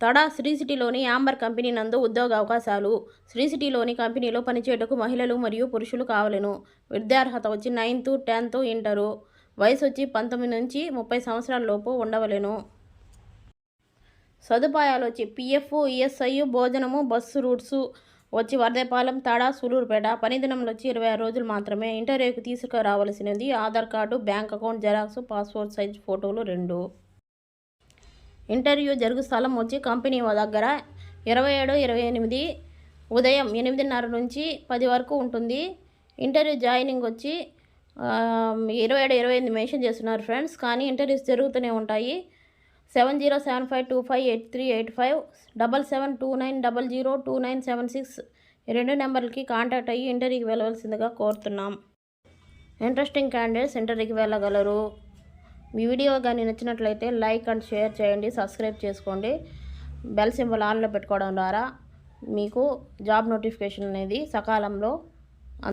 తడా శ్రీ సిటీలోని యాంబర్ కంపెనీ నందు ఉద్యోగ అవకాశాలు. శ్రీ సిటీలోని కంపెనీలో పనిచేయటకు మహిళలు మరియు పురుషులు కావలెను. విద్యార్హత వచ్చి 9th, 10th, ఇంటరు. వయసు వచ్చి 19 నుంచి 30 సంవత్సరాల లోపు ఉండవలెను. సదుపాయాలు వచ్చి పిఎఫ్, ఈఎస్ఐ, భోజనము, బస్సు రూట్సు వచ్చి వర్ధేపాలెం, తడా, సూలూరుపేట. పనిదినములు వచ్చి 26 రోజులు మాత్రమే. ఇంటర్వ్యూకి తీసుకురావలసినది Aadhaar card, bank account xerox, passport size ఫోటోలు 2. ఇంటర్వ్యూ జరుగు స్థలం వచ్చి కంపెనీ దగ్గర 27, 28 ఉదయం 8:30 నుంచి 10 వరకు ఉంటుంది. ఇంటర్వ్యూ జాయినింగ్ వచ్చి 27, 28 మెన్షన్ చేస్తున్నారు ఫ్రెండ్స్, కానీ ఇంటర్వ్యూస్ జరుగుతూనే ఉంటాయి. 7075258385 7729002976 ఈ 2 నెంబర్లకి కాంటాక్ట్ అయ్యి ఇంటర్వ్యూకి వెళ్ళవలసిందిగా కోరుతున్నాం. ఇంట్రెస్టింగ్ క్యాండిడేట్స్ ఇంటర్వ్యూకి వెళ్ళగలరు. మీ వీడియో కానీ నచ్చినట్లయితే లైక్ అండ్ షేర్ చేయండి, సబ్స్క్రైబ్ చేసుకోండి. బెల్ సింబల్ ఆన్లో పెట్టుకోవడం ద్వారా మీకు జాబ్ నోటిఫికేషన్ అనేది సకాలంలో